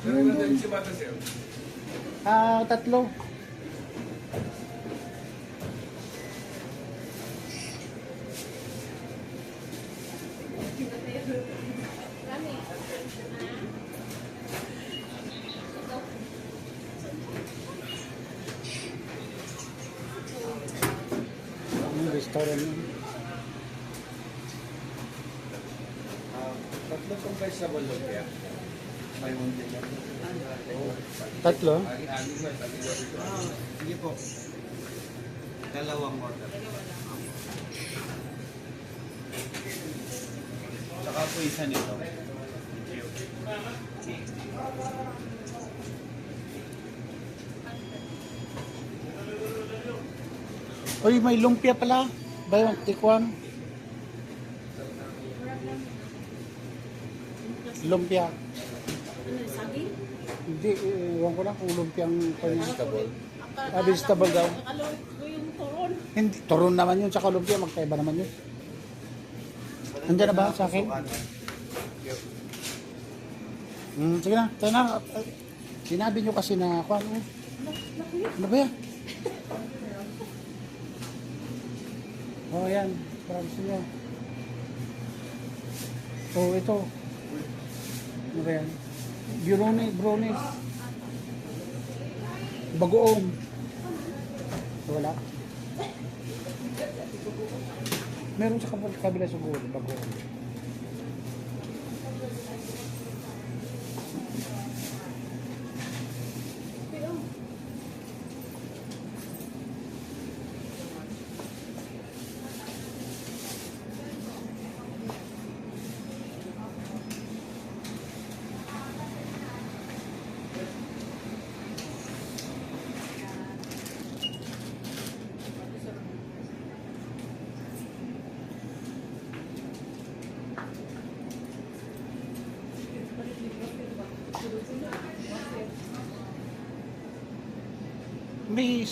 Nagdadalhin si Bata sir. Tatlo. Ang restaurant yun. Tatlo pong vegetable lumpia. May muntin yan. Tatlo? Agi-agi mo, sige po. Dalawang order. Saka po isa nito. Uy, may lumpia pala. Buy one, take one. Lumpia. Hindi, ewan ko lang kung lumpiang Vegetable. vegetable daw. Akala ko yung turon. Hindi, turon naman yun, tsaka lumpia, magkaiba naman yun. Nandiyan na ba sa akin? Sige na, tayo na. Sinabi nyo kasi na, ano ba yan? Oh, yan. Para gusto nyo. Oh, ito. Ano ba yan? Brownies. Bagoong. Wala. Meron sa kabila siguro, bagoong.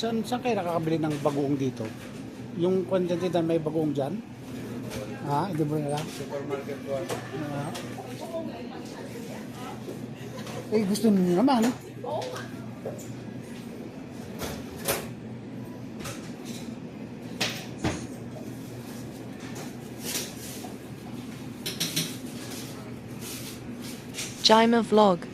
Saan kayo nakakabili ng bagoong dito? Yung quantity may bagoong dyan? Hindi mo na lang? Supermarket ko. Gusto niyo naman. Oo nga. Jaima Vlog.